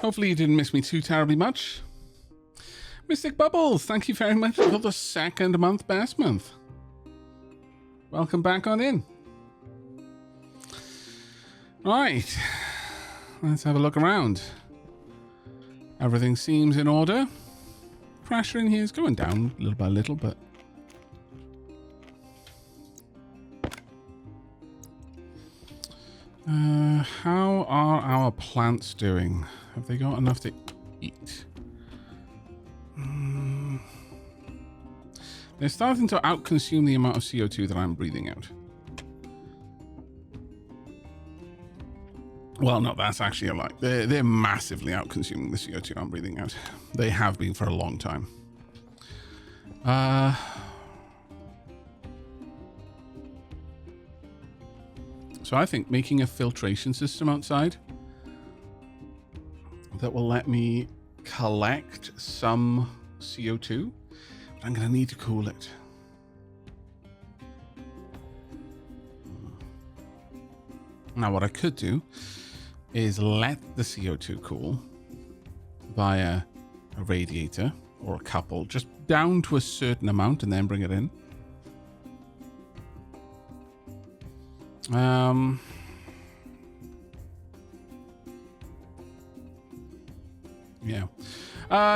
Hopefully you didn't miss me too terribly much. Mystic Bubbles, thank you very much for the second month best month. Welcome back on in. Right, let's have a look around. Everything seems in order. Pressure in here is going down little by little, but how are our plants doing? Have they got enough to eat? They're starting to outconsume the amount of CO2 that I'm breathing out. Well, no, that's actually a lie. They're massively outconsuming the CO2 I'm breathing out. They have been for a long time. So I think making a filtration system outside that will let me collect some CO2, but I'm going to need to cool it. Now, what I could do is let the CO2 cool via a radiator or a couple, just down to a certain amount and then bring it in.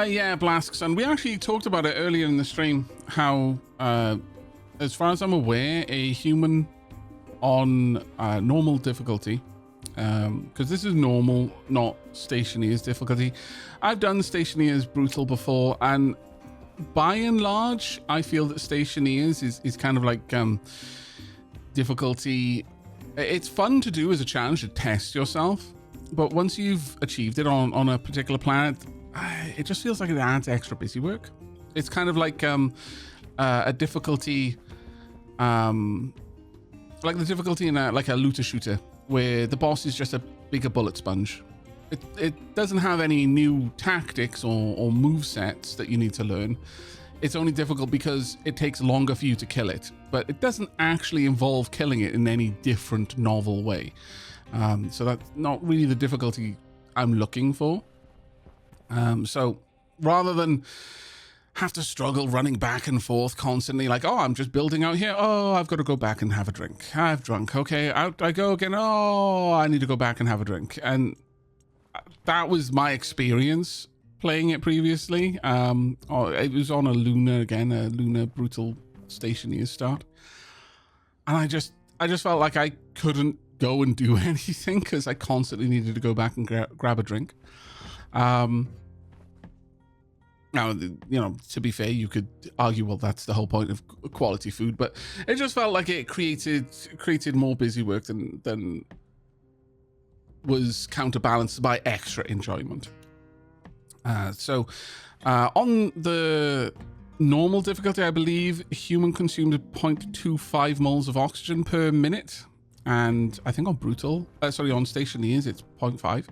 Yeah, Blasks, and we actually talked about it earlier in the stream, how, as far as I'm aware, a human on normal difficulty, because this is normal, not Stationeers difficulty. I've done Stationeers brutal before, and by and large, I feel that Stationeers is kind of like difficulty. It's fun to do as a challenge to test yourself, but once you've achieved it on a particular planet, it just feels like it adds extra busy work. It's kind of like a difficulty, like the difficulty in like a looter shooter, where the boss is just a bigger bullet sponge. It doesn't have any new tactics or move sets that you need to learn. It's only difficult because it takes longer for you to kill it, but it doesn't actually involve killing it in any different novel way. So that's not really the difficulty I'm looking for. So rather than have to struggle running back and forth constantly, like, oh, I'm just building out here. Oh, I've got to go back and have a drink. I've drunk. Okay, out I go again. Oh, I need to go back and have a drink. And that was my experience playing it previously. It was on a Lunar brutal Stationeers start. And I just felt like I couldn't go and do anything because I constantly needed to go back and grab a drink. Now, you know, to be fair, you could argue, well, that's the whole point of quality food, but it just felt like it created more busy work than was counterbalanced by extra enjoyment. So on the normal difficulty, I believe human consumes 0.25 moles of oxygen per minute, and I think on brutal, on Stationeers, it's 0.5.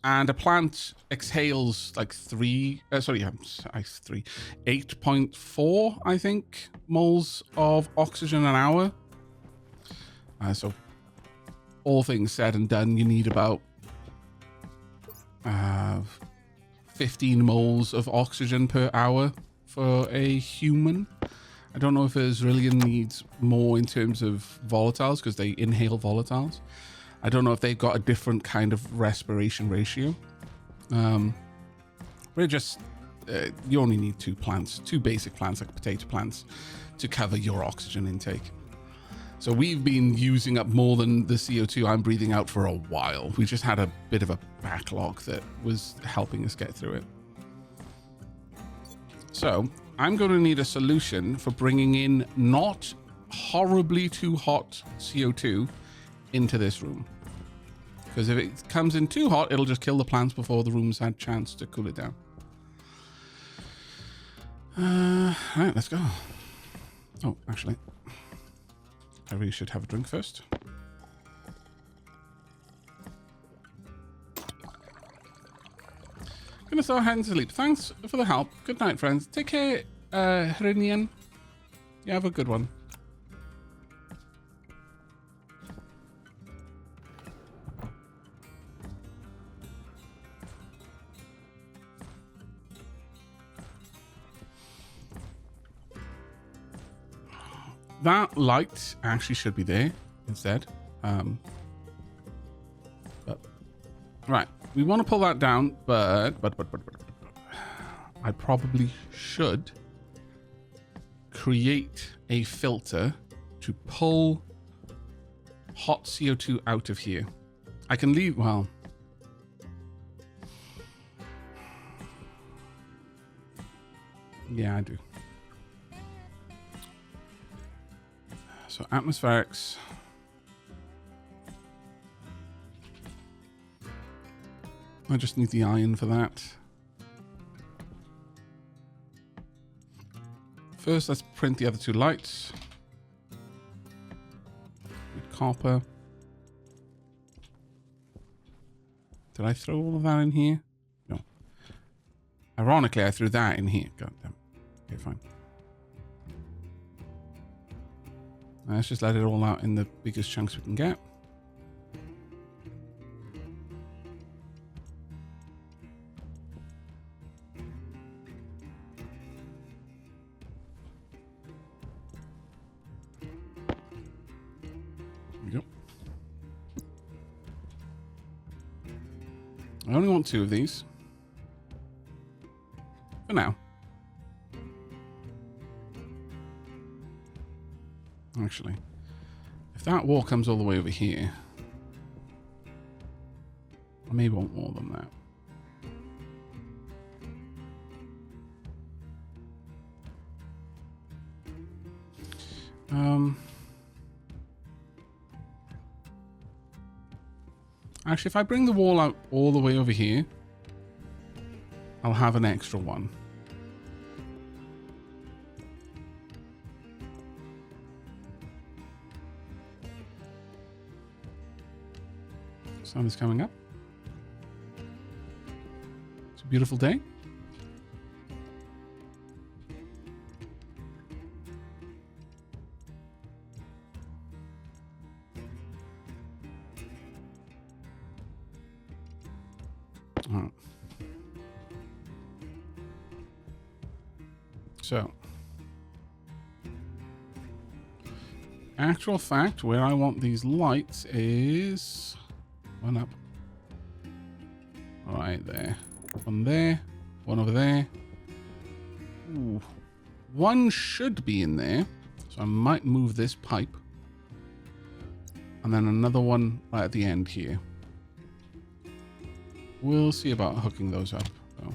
And a plant exhales like 8.4, I think, moles of oxygen an hour. So all things said and done, you need about 15 moles of oxygen per hour for a human. I don't know if a Zrillion needs more in terms of volatiles because they inhale volatiles. I don't know if they've got a different kind of respiration ratio. But you only need two basic plants like potato plants to cover your oxygen intake. So we've been using up more than the CO2 I'm breathing out for a while. We just had a bit of a backlog that was helping us get through it. So I'm going to need a solution for bringing in not horribly too hot CO2 into this room, because if it comes in too hot, it'll just kill the plants before the room's had a chance to cool it down. All right, let's go. Oh, actually, I really should have a drink first. Gonna start heading to sleep. Thanks for the help. Good night, friends. Take care, Hrinian. You have a good one. that light actually should be there instead. But right, we want to pull that down, but I probably should create a filter to pull hot CO2 out of here. I can leave, well, yeah, I do. So atmospherics. I just need the iron for that. First, let's print the other two lights. With copper. Did I throw all of that in here? No. Ironically, I threw that in here. God damn. Okay, fine. Let's just let it all out in the biggest chunks we can get. I only want 2 of these. For now. Actually, if that wall comes all the way over here, I may want more than that. Actually, if I bring the wall out all the way over here, I'll have an extra one. Sun is coming up. It's a beautiful day. So, actual fact, where I want these lights is one up, right there, one over there. Ooh. One should be in there, so I might move this pipe, and then another one right at the end here. We'll see about hooking those up, though.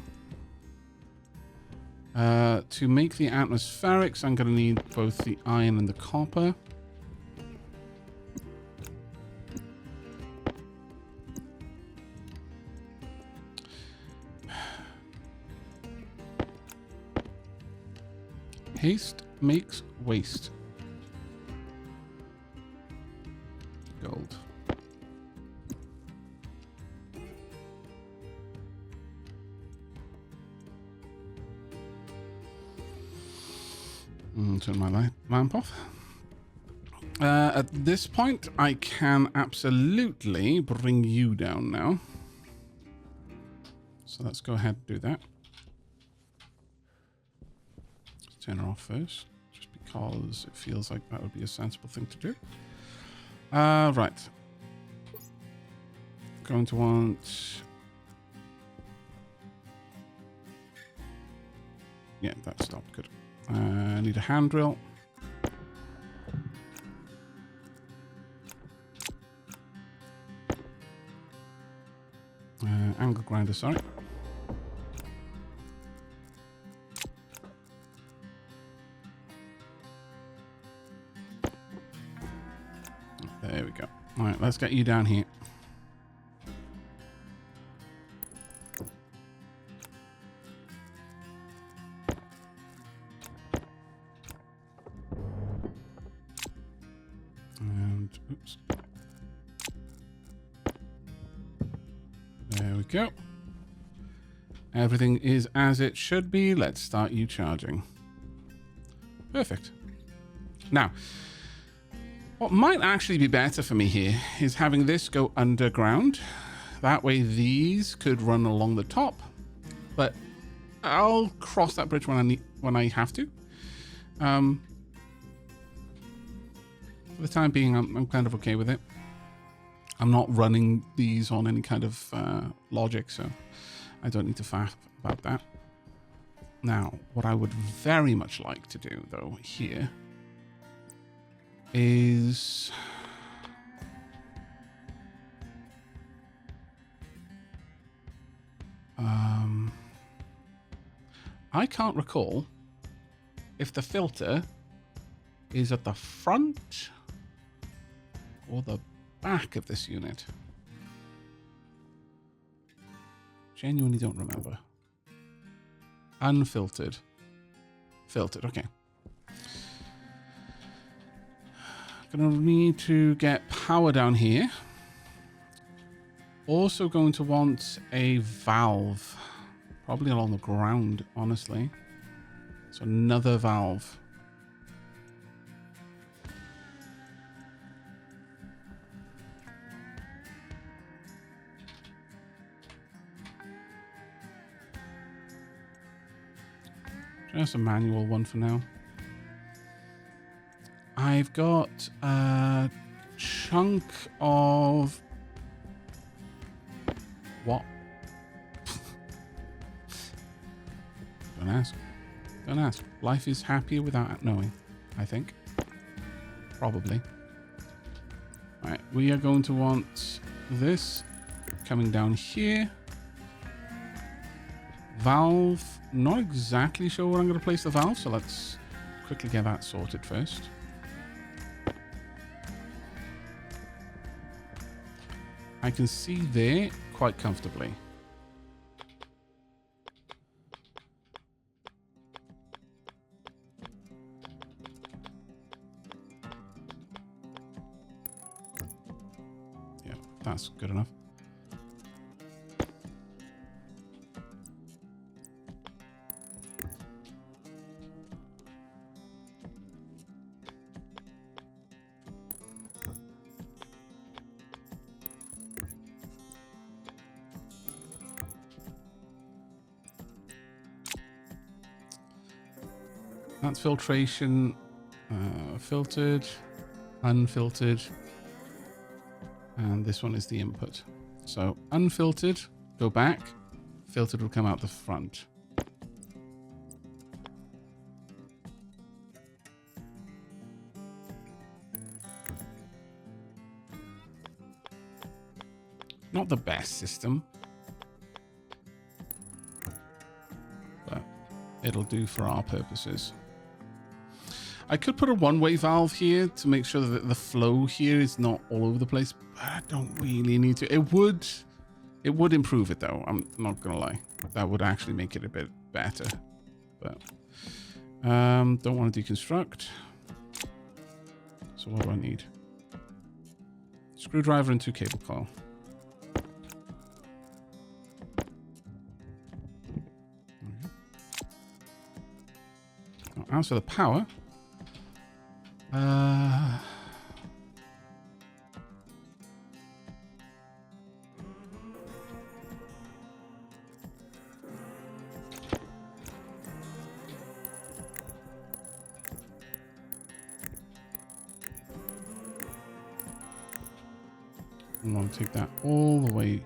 To make the atmospherics, I'm going to need both the iron and the copper. Haste makes waste. Gold. Turn my lamp off. At this point, I can absolutely bring you down now. So let's go ahead and do that. Let's turn her off first, just because it feels like that would be a sensible thing to do. Right. Going to want... Yeah, that stopped. Good. I need a hand drill. Angle grinder, sorry. There we go. All right, let's get you down here. Oops. There we go. Everything is as it should be. Let's start you charging. Perfect. Now, what might actually be better for me here is having this go underground. That way these could run along the top. But I'll cross that bridge when I have to. For the time being, I'm kind of okay with it. I'm not running these on any kind of logic, so I don't need to faff about that. Now, what I would very much like to do, though, here is... I can't recall if the filter is at the front or the back of this unit. Genuinely don't remember. Unfiltered. Filtered, okay. Gonna need to get power down here. Also going to want a valve. Probably along the ground, honestly. So another valve. Just a manual one for now. I've got a chunk of... What? Don't ask. Don't ask. Life is happier without knowing, I think. Probably. Alright, we are going to want this coming down here. Valve. Not exactly sure where I'm going to place the valve, so let's quickly get that sorted first. I can see there quite comfortably. Yeah, that's good enough. That's filtration, filtered, unfiltered, and this one is the input. So unfiltered, go back, filtered will come out the front. Not the best system, but it'll do for our purposes. I could put a one-way valve here to make sure that the flow here is not all over the place, but I don't really need to. It would improve it though. I'm not gonna lie. That would actually make it a bit better. But don't want to deconstruct. So what do I need? Screwdriver and 2 cable coil. Now, as for the power. I'm going to take that all the way.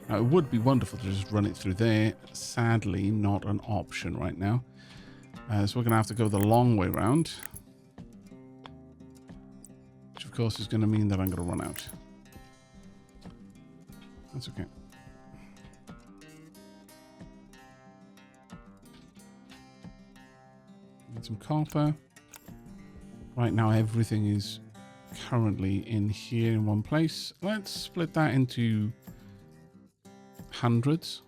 Now, it would be wonderful to just run it through there. Sadly, not an option right now. So we're going to have to go the long way round. Which, of course, is going to mean that I'm going to run out. That's okay. Need some copper. Right now, everything is currently in here in one place. Let's split that into hundreds.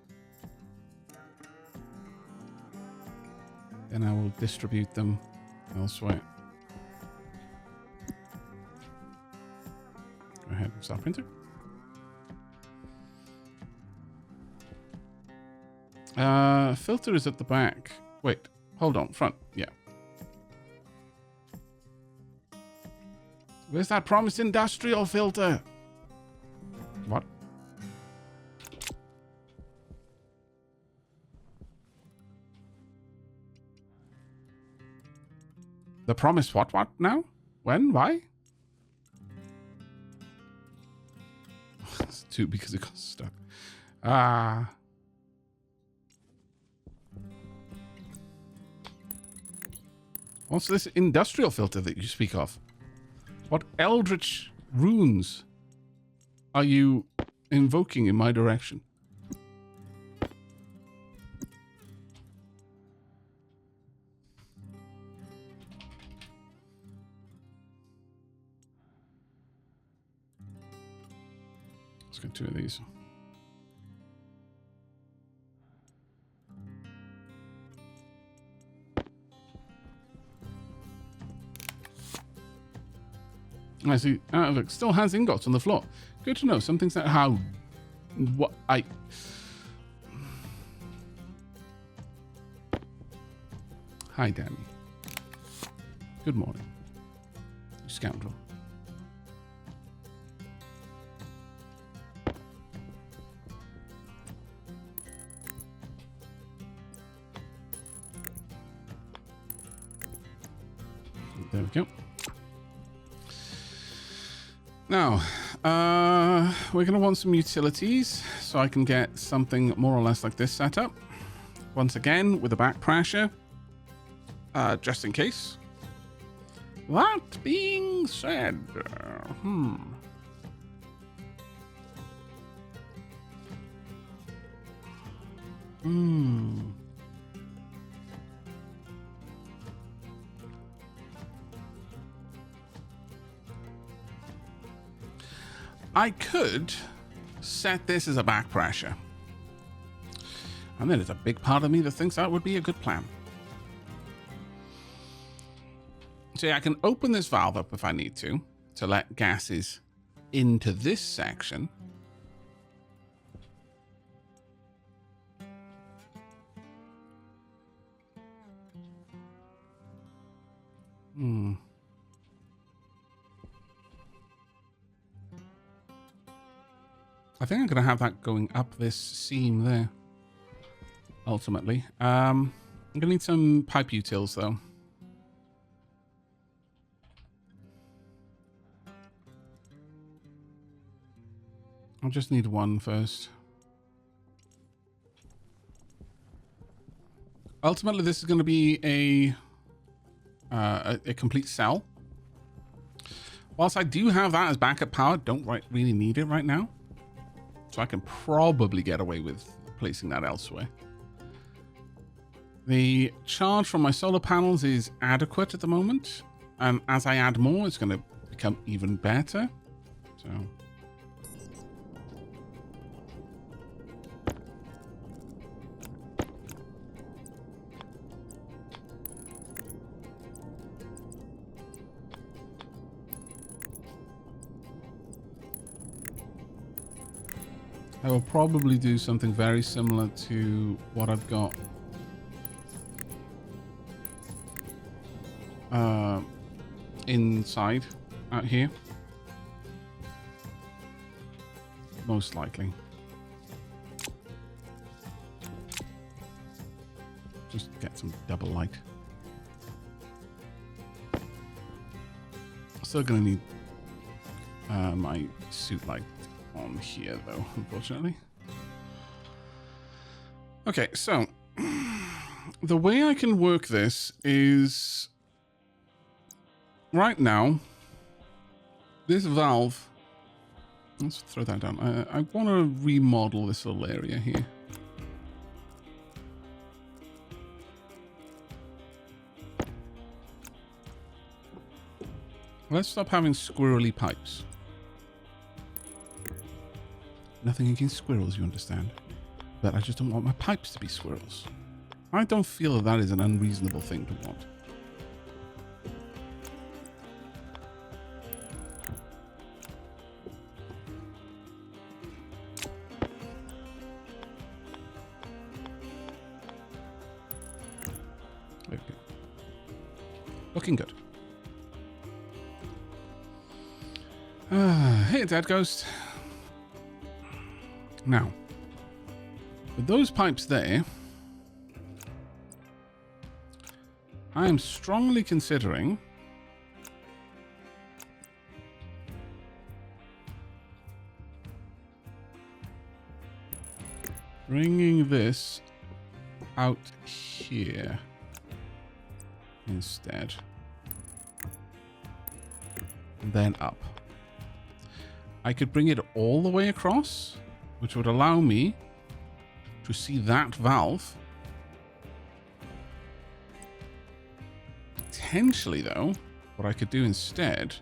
Then I will distribute them elsewhere. Go ahead and start printer. Filter is at the back. Wait, hold on, front, yeah. Where's that promised industrial filter? What? The promised what now? When? Why? too because it got stuck. Ah. What's this industrial filter that you speak of? What eldritch runes are you invoking in my direction? Let's get 2 of these. I see. Aavak still has ingots on the floor. Good to know. Some things that how... What I... Hi, Danny. Good morning. You scoundrel. There we go. Now, we're going to want some utilities so I can get something more or less like this set up. Once again, with a back pressure, just in case. That being said, I could set this as a back pressure. And then there's a big part of me that thinks that would be a good plan. So yeah, I can open this valve up if I need to let gases into this section. I think I'm going to have that going up this seam there, ultimately. I'm going to need some pipe utils, though. I'll just need one first. Ultimately, this is going to be a complete cell. Whilst I do have that as backup power, don't really need it right now. So I can probably get away with placing that elsewhere. The charge from my solar panels is adequate at the moment. And as I add more, it's going to become even better. So... I will probably do something very similar to what I've got inside out here. Most likely. Just get some double light. Still gonna need my suit light on here though, unfortunately. Okay, so the way I can work this is right now this valve, let's throw that down. I want to remodel this little area here. Let's stop having squirrely pipes. Nothing against squirrels, you understand. But I just don't want my pipes to be squirrels. I don't feel that that is an unreasonable thing to want. Okay. Looking good. Hey, Dead Ghost. Now, with those pipes there, I am strongly considering bringing this out here instead. And then up. I could bring it all the way across, which would allow me to see that valve. Potentially, though, what I could do instead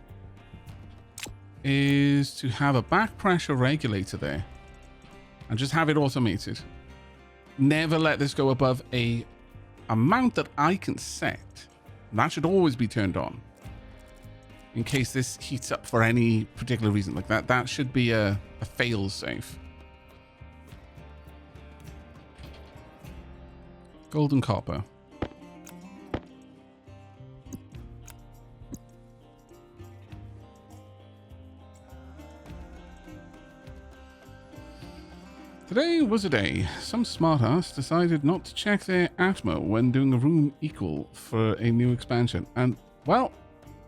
is to have a back pressure regulator there and just have it automated. Never let this go above a amount that I can set. That should always be turned on in case this heats up for any particular reason like that. That should be a fail safe. Gold and copper. Today was a day. Some smartass decided not to check their Atmo when doing a room equal for a new expansion. And, well,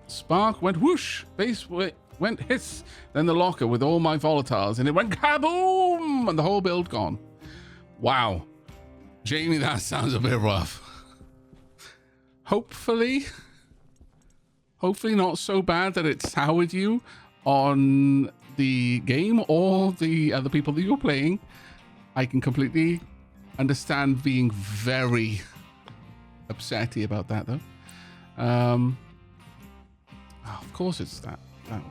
spark went whoosh, base went hiss, then the locker with all my volatiles, and it went kaboom, and the whole build gone. Wow. Jamie, that sounds a bit rough. Hopefully not so bad that it soured you on the game or the other people that you're playing. I can completely understand being very upsetty about that, though. Oh, of course it's that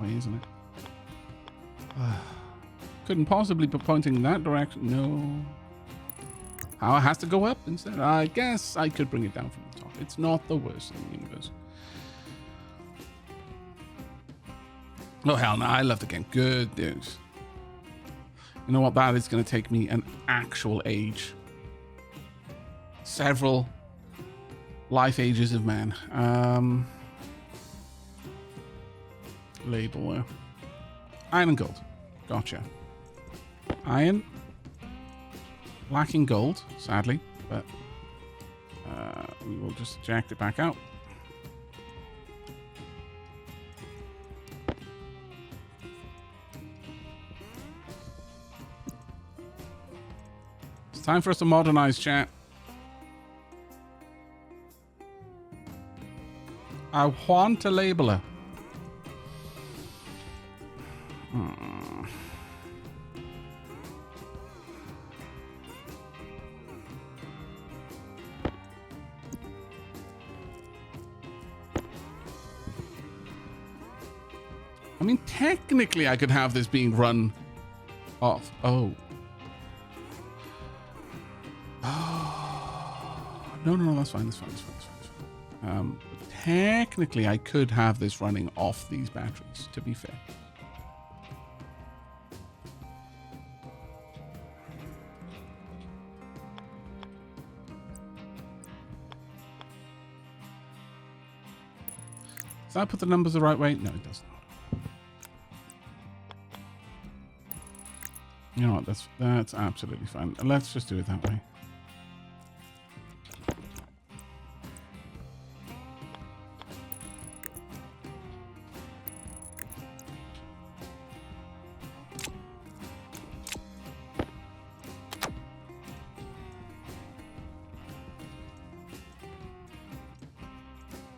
way, isn't it? Couldn't possibly be pointing in that direction. No. How it has to go up instead? I guess I could bring it down from the top. It's not the worst in the universe. Oh, hell no. I love the game. Good news. You know what? That is going to take me an actual age. Several life ages of man. Label. Iron and gold. Gotcha. Iron. Lacking gold, sadly. But we will just eject it back out. Time for us to modernize, chat. I want a labeler. I mean, technically, I could have this being run off. Oh. No, that's fine. Technically, I could have this running off these batteries, to be fair. Does that put the numbers the right way? No, it does not. You know what? That's absolutely fine. Let's just do it that way.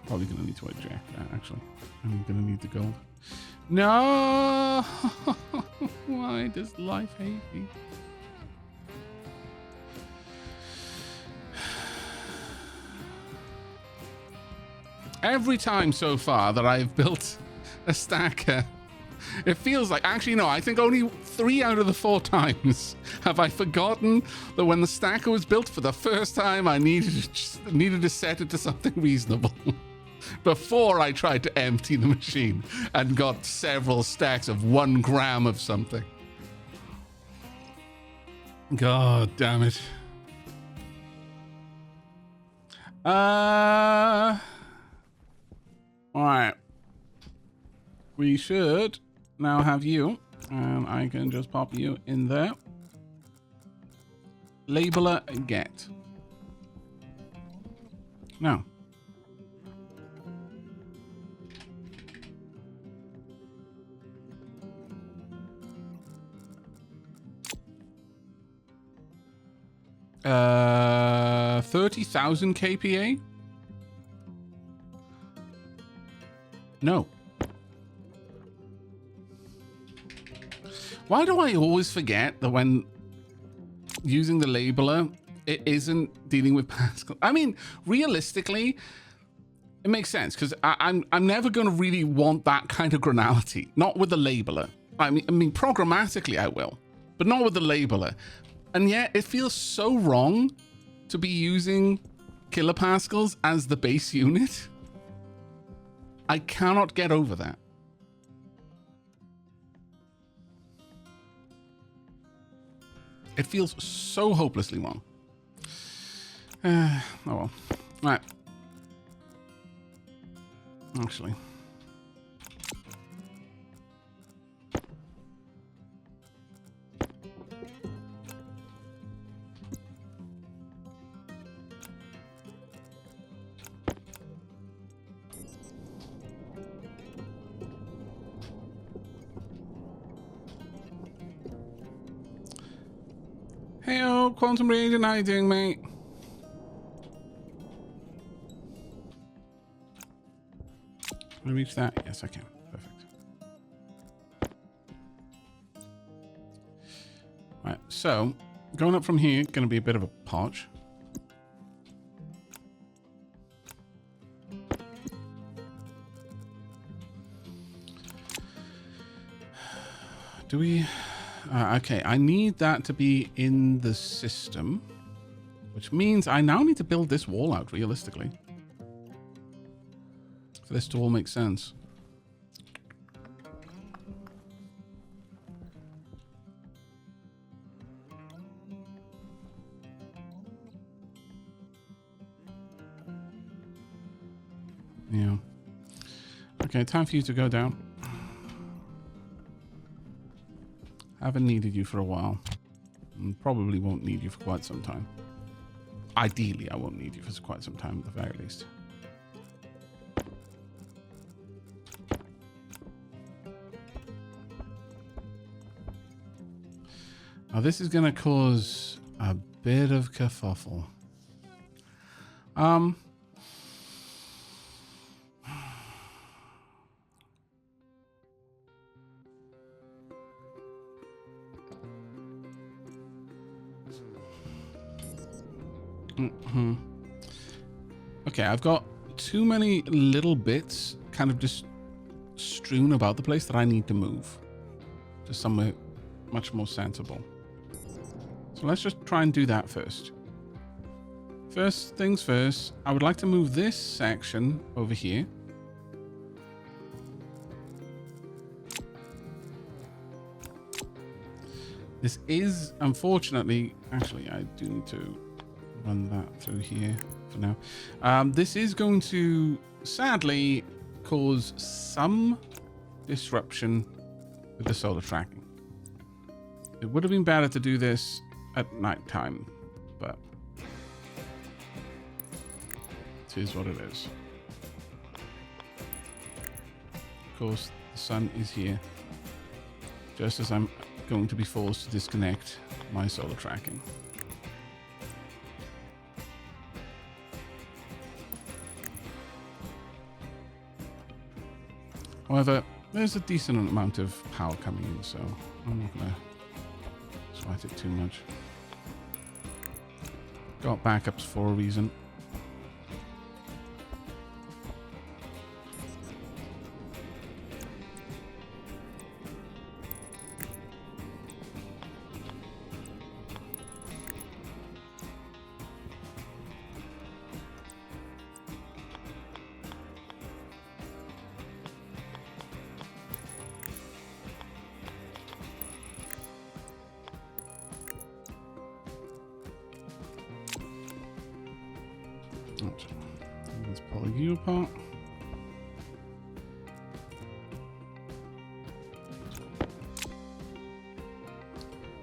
Probably going to need to eject that, actually. I'm going to need the gold. No! Why does life hate me? Every time so far that I've built a stacker, it feels like... Actually, no, I think only 3 out of the 4 times have I forgotten that when the stacker was built for the first time, I needed to set it to something reasonable. Before I tried to empty the machine and got several stacks of 1 gram of something. God damn it. Alright. We should now have you. And I can just pop you in there. Labeler get. Now. 30,000 kPa? No. Why do I always forget that when using the labeler, it isn't dealing with Pascal? I mean, realistically, it makes sense because I'm never going to really want that kind of granality. Not with the labeler. I mean, programmatically I will, but not with the labeler. And yet it feels so wrong to be using kilopascals as the base unit. I cannot get over that. It feels so hopelessly wrong. Oh well. Right. Actually. Hey-o, Quantum Reagent, how you doing, mate? Can I reach that? Yes, I can. Perfect. Right, so going up from here, going to be a bit of a podge. Do we... okay, I need that to be in the system, which means I now need to build this wall out realistically for this to all make sense. Yeah. Okay, time for you to go down. Haven't needed you for a while. And probably won't need you for quite some time. Ideally, I won't need you for quite some time at the very least. Now this is going to cause a bit of kerfuffle. Okay, I've got too many little bits kind of just strewn about the place that I need to move to somewhere much more sensible. So let's just try and do that first. First things first, I would like to move this section over here. This is, unfortunately, actually, I do need to run that through here for now. This is going to, sadly, cause some disruption with the solar tracking. It would have been better to do this at night time, but it is what it is. Of course, the sun is here, just as I'm going to be forced to disconnect my solar tracking. However, there's a decent amount of power coming in, so I'm not going to sweat it too much. Got backups for a reason. Let's pull you apart.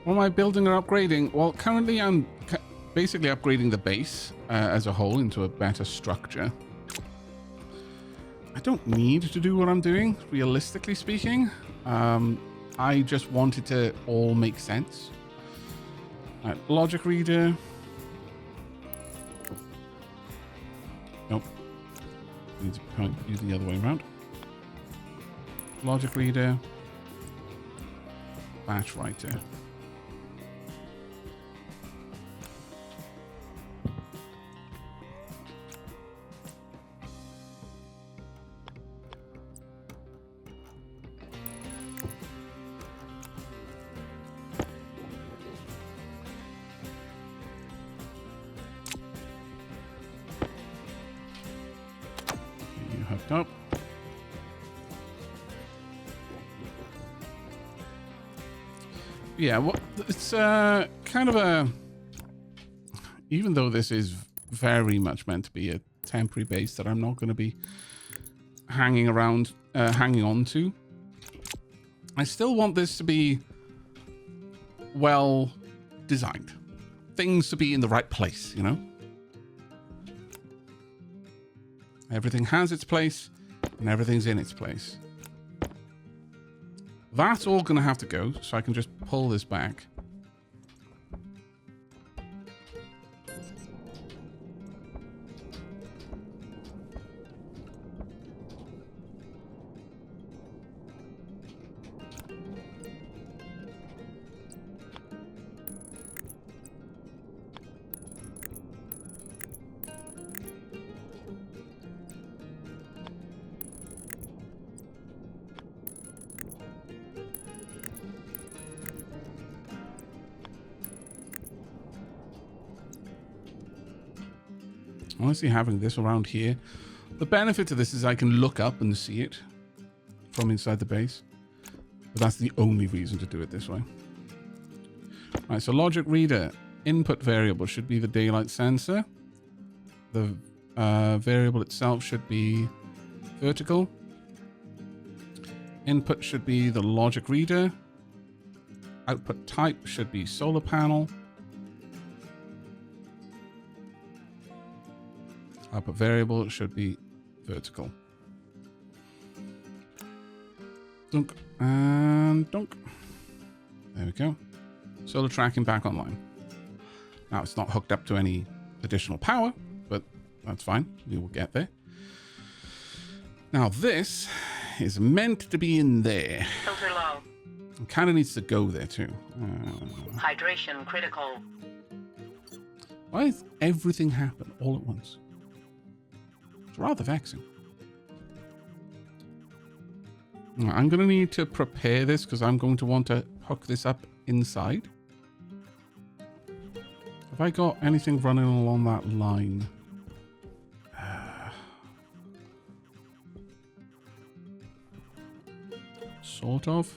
What am I building or upgrading? Well, currently I'm basically upgrading the base as a whole into a better structure. I don't need to do what I'm doing, realistically speaking. I just want it to all make sense. Logic reader. logic reader, batch writer. You hooked up. Yeah, well, it's kind of a... Even though this is very much meant to be a temporary base that I'm not going to be hanging around, hanging on to, I still want this to be well designed. Things to be in the right place, you know? Everything has its place, and everything's in its place. That's all going to have to go, so I can just pull this back. Honestly, having this around here, the benefit of this is I can look up and see it from inside the base. But that's the only reason to do it this way. All right, so logic reader input variable should be the daylight sensor. The variable itself should be vertical. Input should be the logic reader. Output type should be solar panel. Output variable should be vertical. Dunk and dunk. There we go. Solar tracking back online. Now it's not hooked up to any additional power, but that's fine. We will get there. Now this is meant to be in there. Filter low. It kind of needs to go there too. Hydration critical. Why does everything happen all at once? It's rather vexing. I'm going to need to prepare this because I'm going to want to hook this up inside. Have I got anything running along that line? Sort of.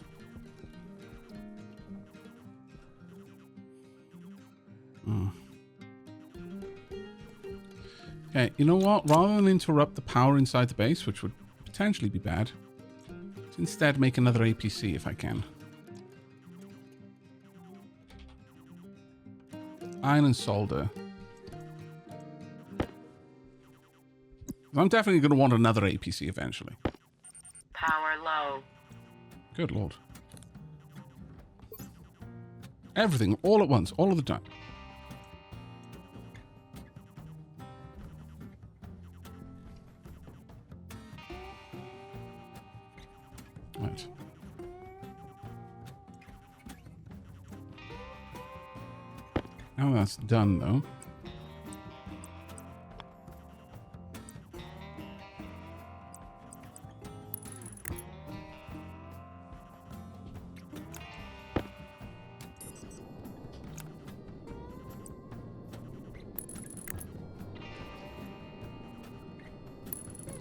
Okay, you know what? Rather than interrupt the power inside the base, which would potentially be bad, let's instead make another APC if I can. Iron and solder. I'm definitely going to want another APC eventually. Power low. Good lord. Everything, all at once, all of the time. Right. Now that's done, though.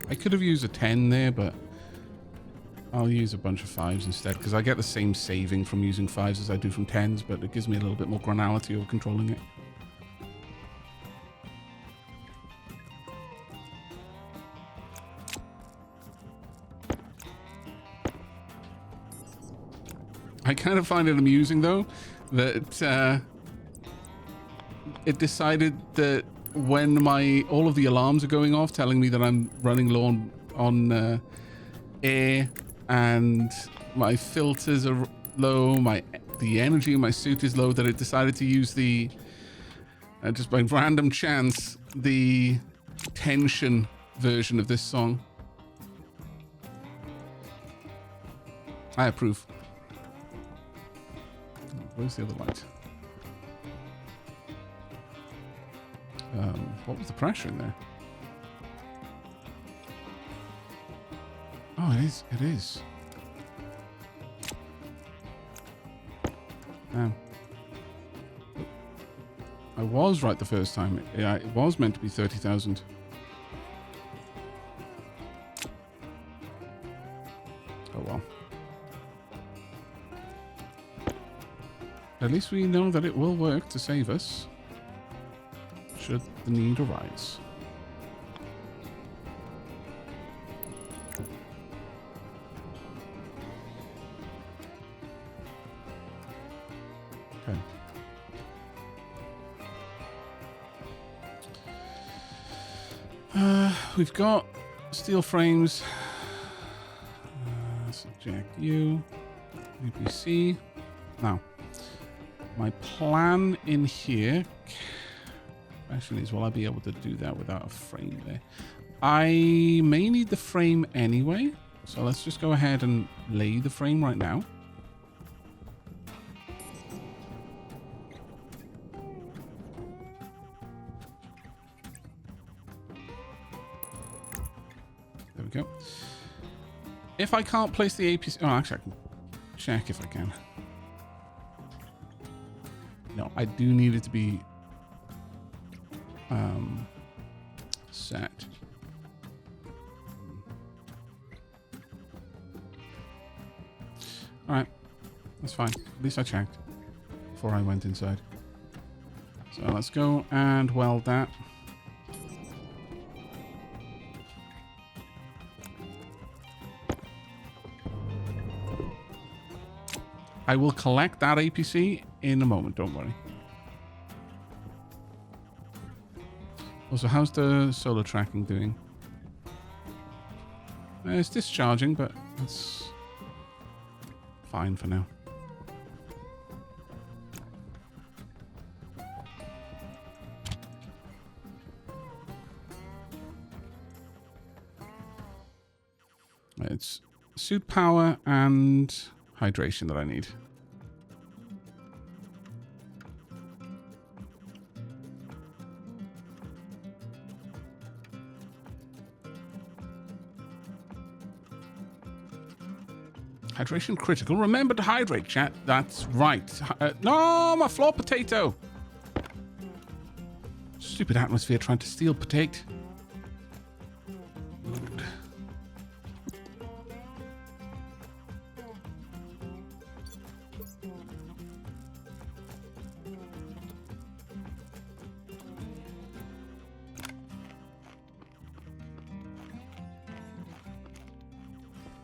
I could have used a 10 there, but I'll use a bunch of 5s instead, because I get the same saving from using 5s as I do from 10s, but it gives me a little bit more granality of controlling it. I kind of find it amusing, though, that it decided that when all of the alarms are going off, telling me that I'm running low on air, and my filters are low, the energy in my suit is low, that it decided to use the, just by random chance, the tension version of this song. I approve. Where's the other light? What was the pressure in there? Oh, it is. It is. I was right the first time. Yeah, it was meant to be 30,000. Oh well. At least we know that it will work to save us, should the need arise. Okay. We've got steel frames. Subject U, UPC. Now, my plan in here, actually, is will I be able to do that without a frame there? I may need the frame anyway, so let's just go ahead and lay the frame right now. There we go. If I can't place the APC... Oh, actually, I can check if I can. No, I do need it to be set. All right, that's fine. At least I checked before I went inside. So let's go and weld that. I will collect that APC in a moment, don't worry. Also, how's the solar tracking doing? It's discharging, but it's fine for now. It's suit power and hydration that I need. Hydration critical. Remember to hydrate, chat. That's right. No, my floor potato. Stupid atmosphere trying to steal potato.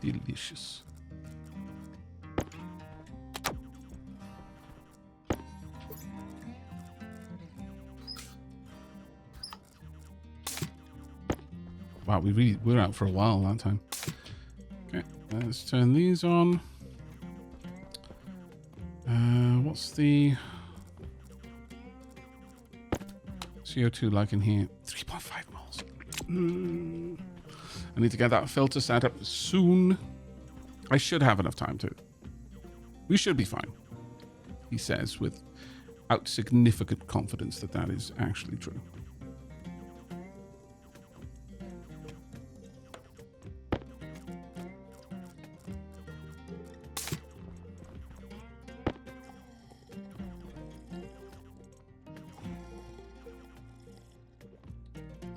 Delicious. Wow, we're out for a while that time. Okay, let's turn these on. What's the CO2 like in here? 3.5 moles. I need to get that filter set up soon. I should have enough time to. We should be fine, he says, without significant confidence that that is actually true.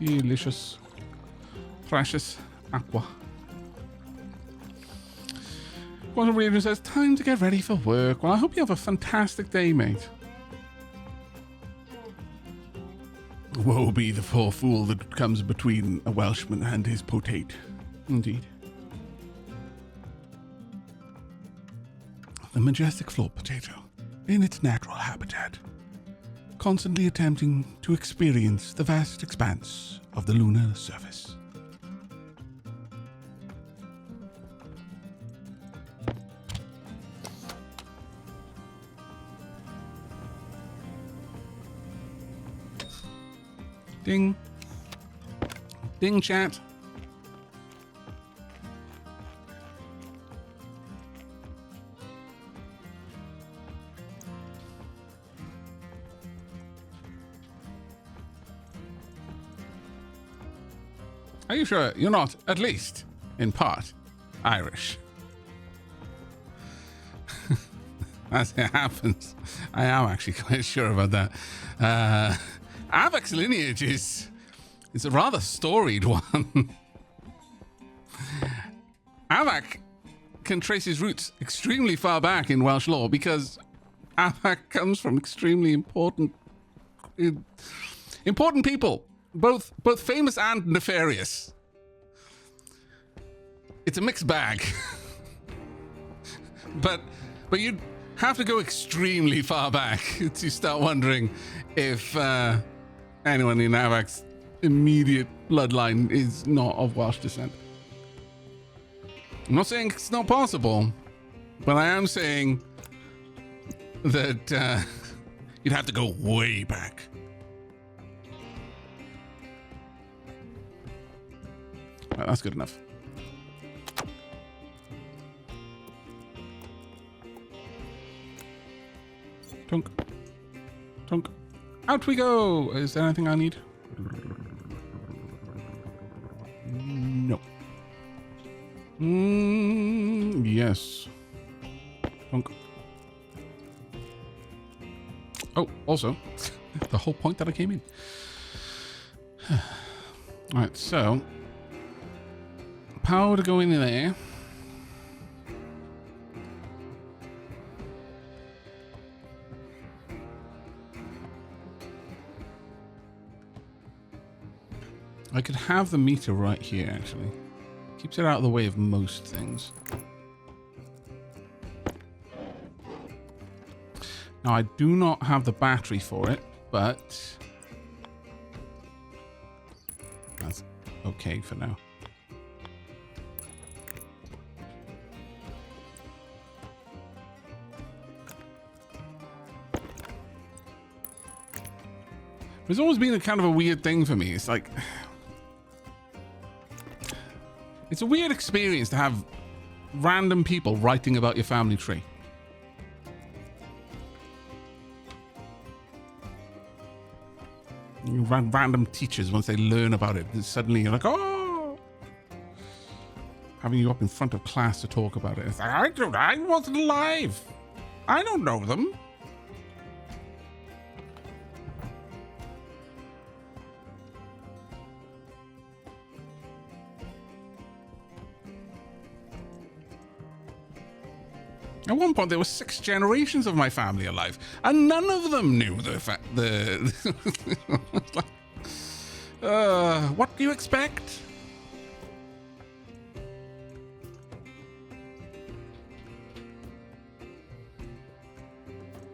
Delicious. Precious aqua. Quantum Reader says, time to get ready for work. Well, I hope you have a fantastic day, mate. Woe be the poor fool that comes between a Welshman and his potate. Indeed. The majestic floor potato, in its natural habitat, constantly attempting to experience the vast expanse of the lunar surface. Ding. Ding, chat. Are you sure you're not, at least, in part, Irish? As it happens, I am actually quite sure about that. Aavak's lineage is a rather storied one. Aavak can trace his roots extremely far back in Welsh law because Aavak comes from extremely important people, both famous and nefarious. It's a mixed bag. but you'd have to go extremely far back to start wondering if anyone in Aavak's immediate bloodline is not of Welsh descent. I'm not saying it's not possible, but I am saying that you'd have to go way back. Right, that's good enough. Tunk. Tunk. Out we go! Is there anything I need? No. Yes. Tunk. Oh, also, the whole point that I came in. Alright, so power to go in there. I could have the meter right here, actually. Keeps it out of the way of most things. Now, I do not have the battery for it, but that's okay for now. There's always been a kind of a weird thing for me. It's like, it's a weird experience to have random people writing about your family tree. Random teachers, once they learn about it, suddenly you're like, oh, having you up in front of class to talk about it. It's like, I wasn't alive. I don't know them. At one point, there were 6 generations of my family alive, and none of them knew what do you expect?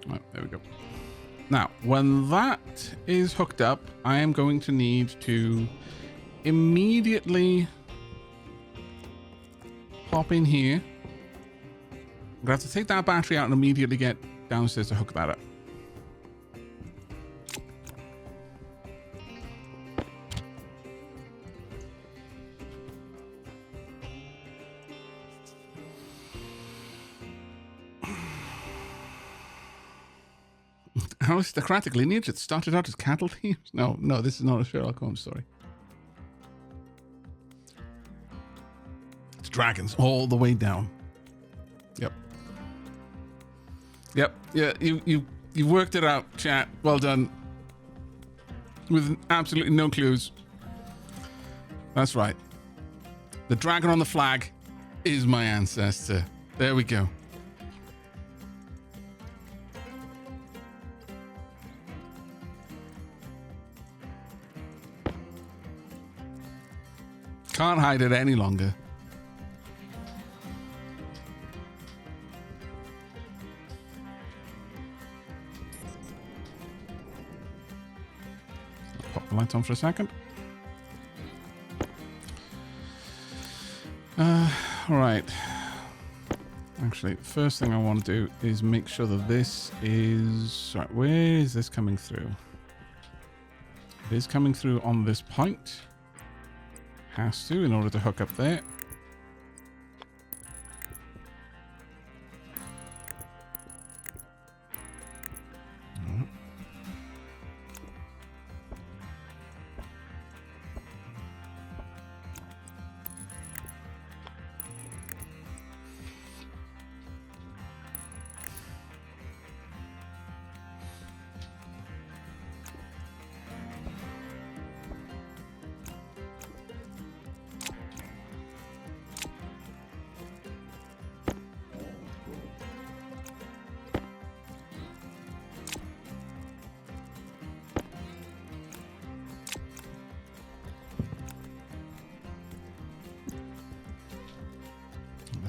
Right, there we go. Now, when that is hooked up, I am going to need to immediately pop in here. I'm going to have to take that battery out and immediately get downstairs to hook that up. Aristocratic lineage that started out as cattle thieves? No, this is not a Sherlock Holmes story. It's dragons all the way down. Yep. Yep. Yeah, you worked it out, chat. Well done. With absolutely no clues. That's right. The dragon on the flag is my ancestor. There we go. Can't hide it any longer. Pop the lights on for a second. All right. Actually, the first thing I want to do is make sure that this is... Right, where is this coming through? It is coming through on this point. Has to, in order to hook up there.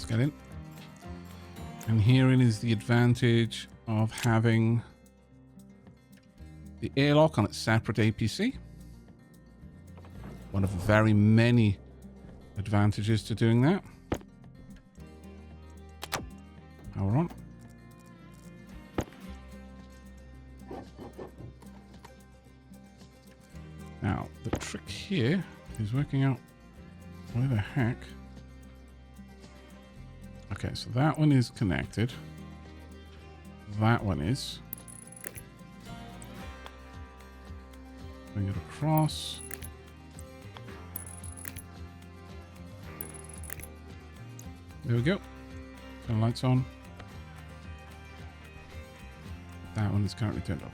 let's get in. And herein is the advantage of having the airlock on its separate APC. One of very many advantages to doing that. Power on. Now, the trick here is working out where the heck... Okay, so that one is connected. That one is. Bring it across. There we go. Turn the lights on. That one is currently turned off.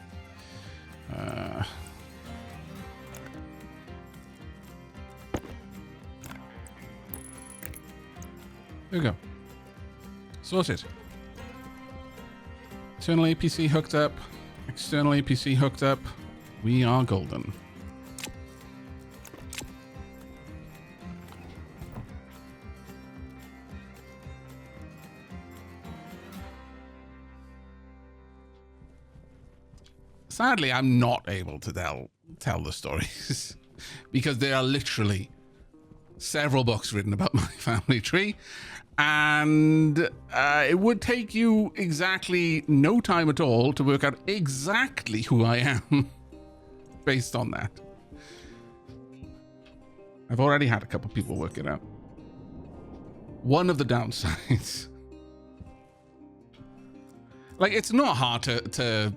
There we go. Sorted. Internal APC hooked up. External APC hooked up. We are golden. Sadly, I'm not able to tell the stories because there are literally several books written about my family tree, and it would take you exactly no time at all to work out exactly who I am based on that. I've already had a couple people work it out. One of the downsides, like, it's not hard to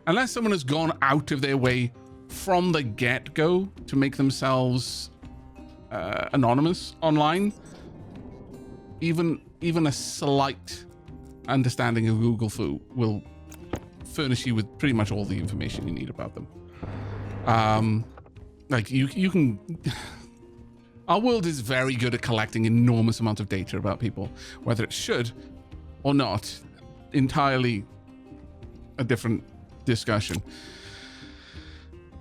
unless someone has gone out of their way from the get-go to make themselves anonymous online, even a slight understanding of Google Foo will furnish you with pretty much all the information you need about them. Like you can our world is very good at collecting enormous amounts of data about people, whether it should or not, entirely a different discussion.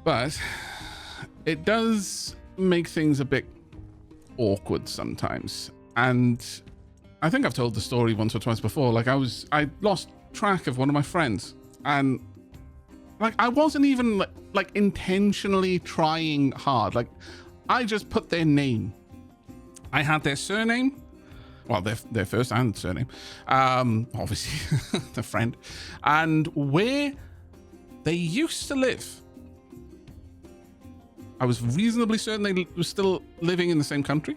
But it does make things a bit awkward sometimes. And I think I've told the story once or twice before. Like I lost track of one of my friends, and like I wasn't even like intentionally trying hard. Like I just put their name. I had their surname. Well, their first and surname. Obviously the friend. And where they used to live. I was reasonably certain they were still living in the same country.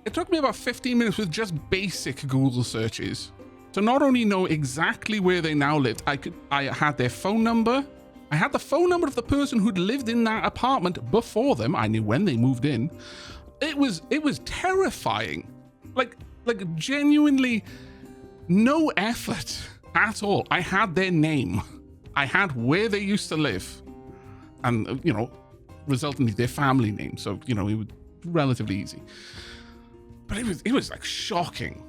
It took me about 15 minutes with just basic Google searches to not only know exactly where they now lived, I had their phone number. I had the phone number of the person who'd lived in that apartment before them. I knew when they moved in. It was terrifying. Like genuinely no effort at all. I had their name. I had where they used to live. And, you know, resultantly their family name. So, you know, it was relatively easy. But it was like shocking.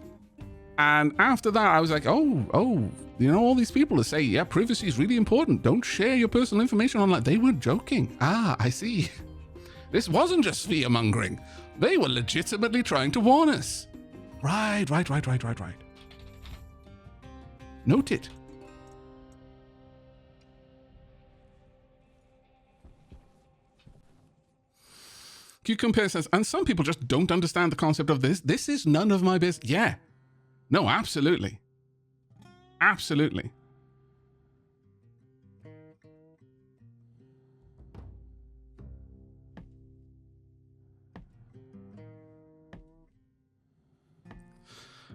And after that, I was like, oh, you know, all these people that say, yeah, privacy is really important. Don't share your personal information online. They were joking. Ah, I see. This wasn't just fear-mongering. They were legitimately trying to warn us. Right. Note it. Q-Compare says, and some people just don't understand the concept of this. This is none of my business. Yeah. No, absolutely. Absolutely.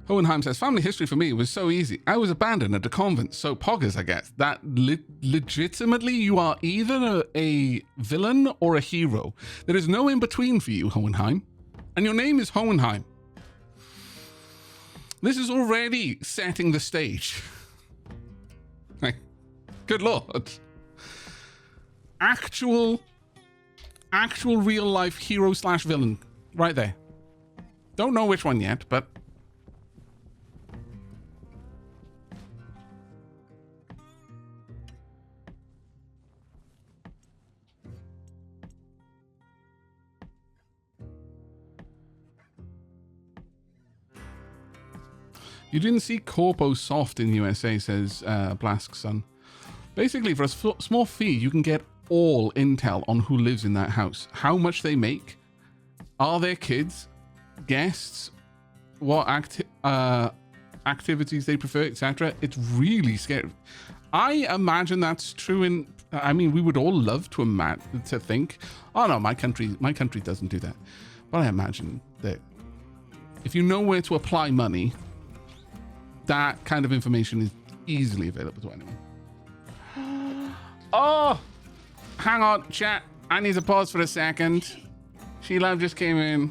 Hohenheim says, family history for me was so easy. I was abandoned at a convent, so poggers, I guess. That legitimately, you are either a villain or a hero. There is no in between for you, Hohenheim. And your name is Hohenheim. This is already setting the stage. Like, good lord. Actual real life hero / villain. Right there. Don't know which one yet, but You didn't see Corpo Soft in USA, says Blask's son. Basically, for a small fee, you can get all intel on who lives in that house, how much they make, are there kids, guests, what activities they prefer, etc. It's really scary. I imagine that's true in. I mean, we would all love to think, oh no, my country doesn't do that. But I imagine that if you know where to apply money, that kind of information is easily available to anyone. Oh, hang on, chat. I need to pause for a second. She-Lab just came in.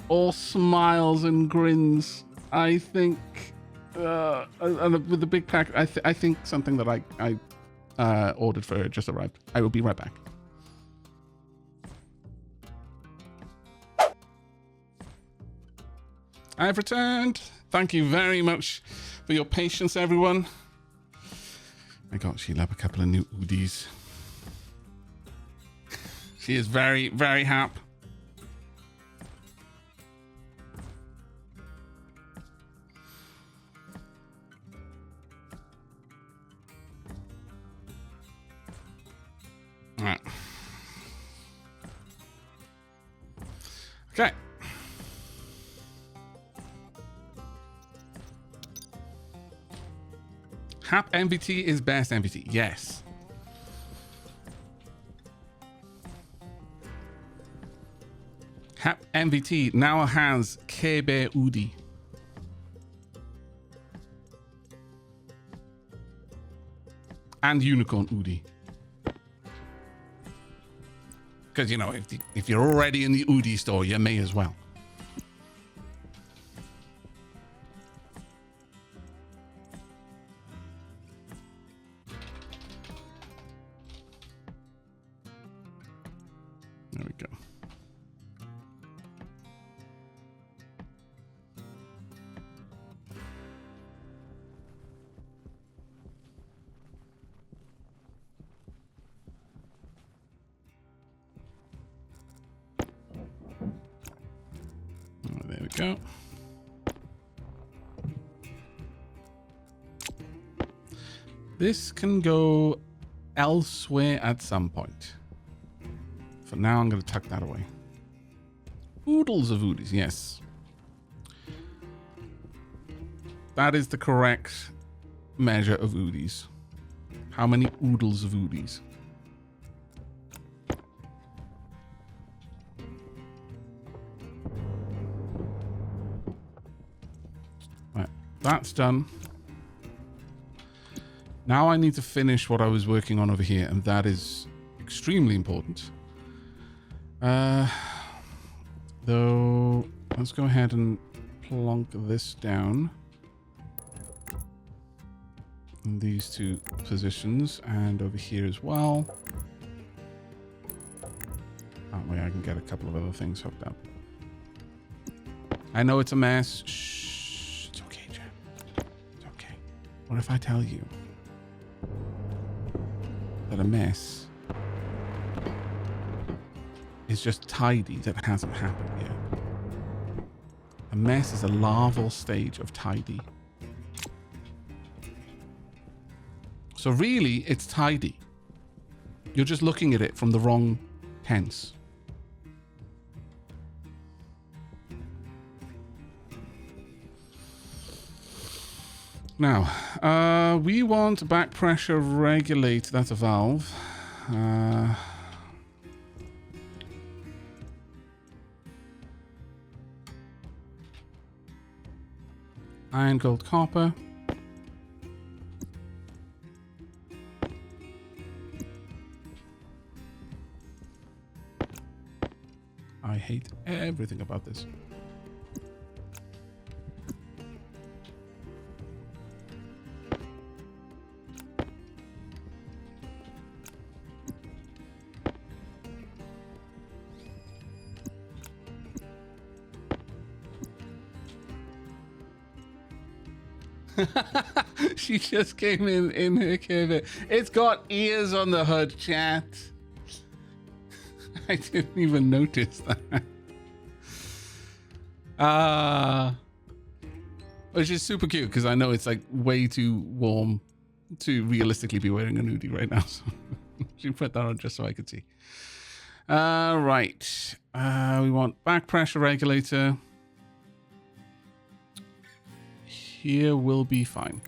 All smiles and grins. I think, with the big pack, I think something that I ordered for her just arrived. I will be right back. I've returned. Thank you very much for your patience, everyone. I got She-Lab a couple of new Oodies. She is very, very happy. All right. Okay. Hap MVT is best MVT. Yes. Hap MVT now has Kebe Udi. And Unicorn Udi. Because, you know, if you're already in the Udi store, you may as well. There we go. There we go. This can go elsewhere at some point. For now, I'm going to tuck that away. Oodles of Oodies, yes. That is the correct measure of Oodies. How many oodles of Oodies? Right, that's done. Now I need to finish what I was working on over here, and that is extremely important. Though, let's go ahead and plonk this down in these two positions, and over here as well. That way I can get a couple of other things hooked up. I know it's a mess. Shh, it's okay, Jen. It's okay. What if I tell you that a mess is just tidy that hasn't happened yet? A mess is a larval stage of tidy. So really, it's tidy. You're just looking at it from the wrong tense. Now, we want back pressure regulate. That's a valve. Iron, gold, copper. I hate everything about this. She just came in her cave. It's got ears on the hood, chat. I didn't even notice that. Which is super cute because I know it's like way too warm to realistically be wearing a nudie right now. So she put that on just so I could see. Right. We want back pressure regulator. Here will be fine.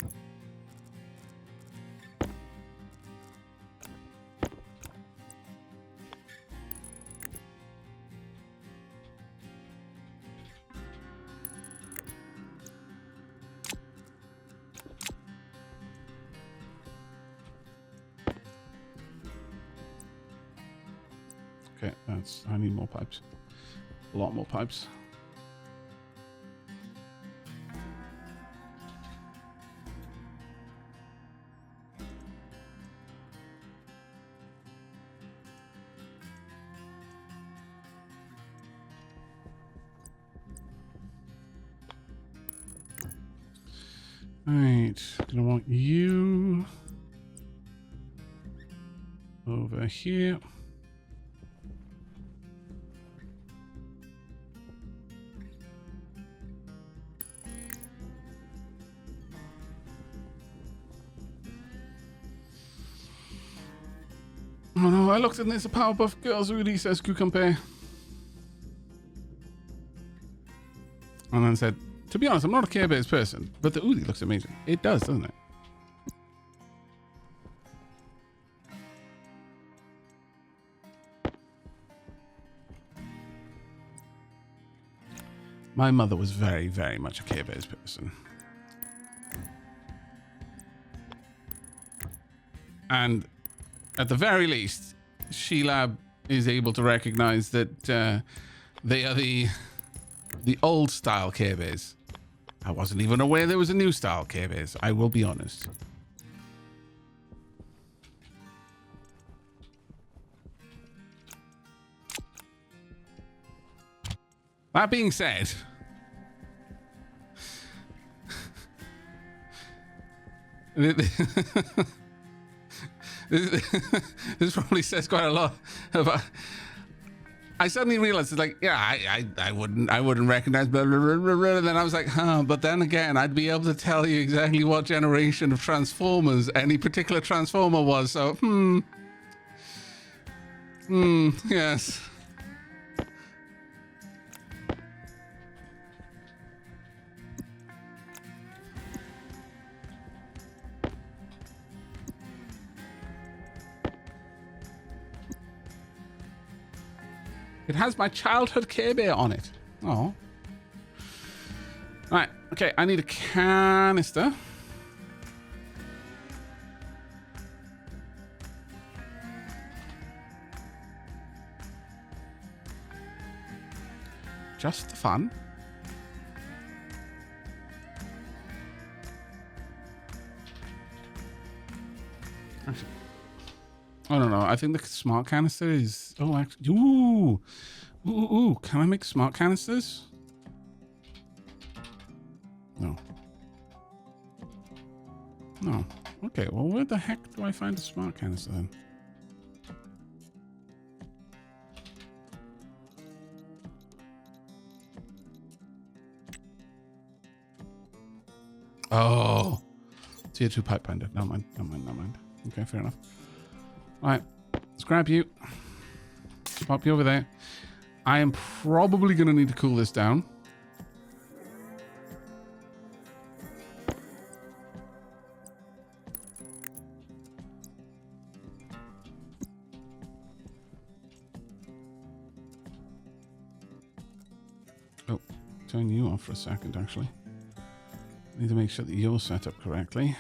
Okay, I need more pipes. A lot more pipes. Right, gonna want you over here. Oh no, I looked and there's a Powerpuff Girls Rudy, says Cucumber. And then said, to be honest, I'm not a Care Bears person, but the Udi looks amazing. It does, doesn't it? My mother was very, very much a Care Bears person. And at the very least, Sheila is able to recognize that they are the old style Care Bears. I wasn't even aware there was a new style Care Bears, I will be honest. That being said, this probably says quite a lot about. I suddenly realized it's like, yeah, I wouldn't recognize blah, blah, blah, blah, blah. And then I was like, huh, but then again, I'd be able to tell you exactly what generation of Transformers any particular Transformer was. So, yes. It has my childhood Care Bear on it. Oh. Right. Okay. I need a canister. Just for fun. Actually, I don't know. I think the smart canister is... Oh, actually... Ooh. Can I make smart canisters? No. No. Okay, well, where the heck do I find a smart canister then? Oh. Tier 2 pipe binder. Never mind. Okay, fair enough. Alright, let's grab you. Pop you over there. I am probably going to need to cool this down. Oh, turn you off for a second, actually. I need to make sure that you're set up correctly.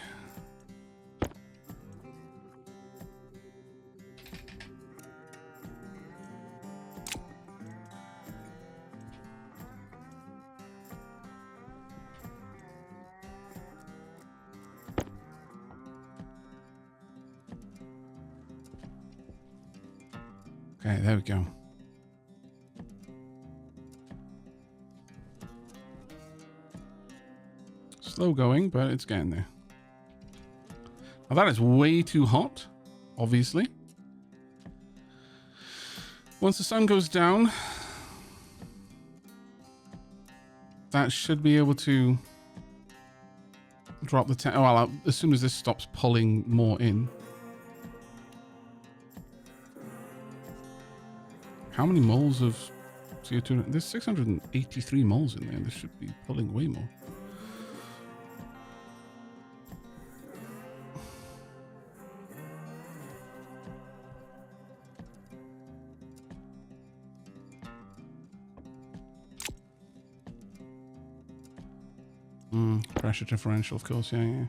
Okay, there we go. Slow going, but it's getting there. Now that is way too hot, obviously. Once the sun goes down, that should be able to drop the oh, well, as soon as this stops pulling more in. How many moles of CO2? There's 683 moles in there. This should be pulling way more. Pressure differential, of course. Yeah.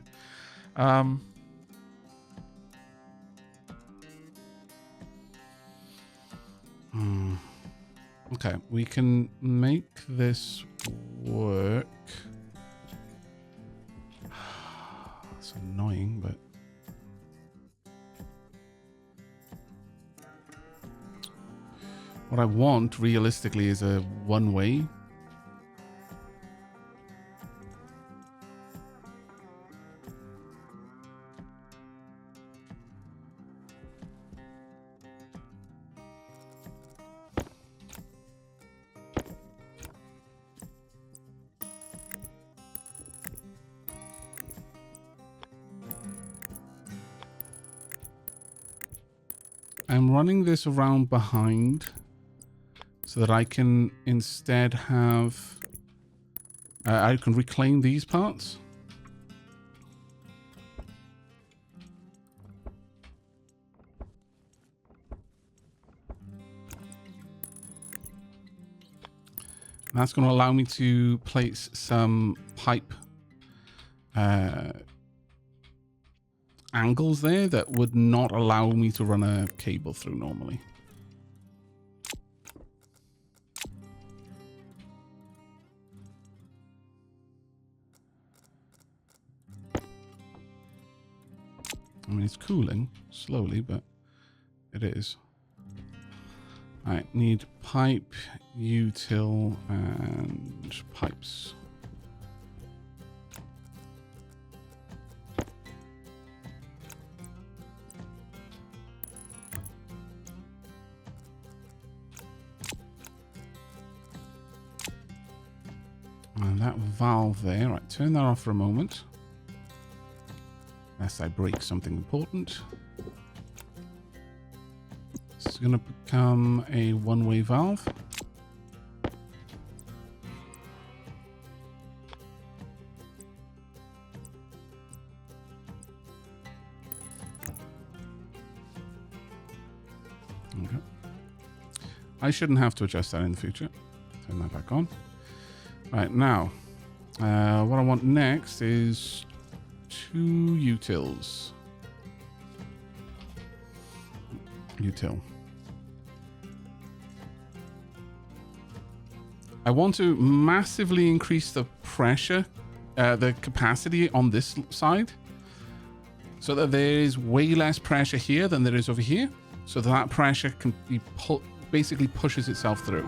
Okay, we can make this work. It's annoying, but what I want realistically is a one-way. I'm running this around behind so that I can instead have, I can reclaim these parts. And that's going to allow me to place some pipe angles there that would not allow me to run a cable through normally. I mean, it's cooling slowly, but it is. All right, need pipe, util, and pipes. And that valve there, right, turn that off for a moment. Unless I break something important. This is going to become a one-way valve. Okay. I shouldn't have to adjust that in the future. Turn that back on. Right, now, what I want next is 2 utils. Util. I want to massively increase the pressure, the capacity on this side, so that there is way less pressure here than there is over here, so that pressure can be basically pushes itself through.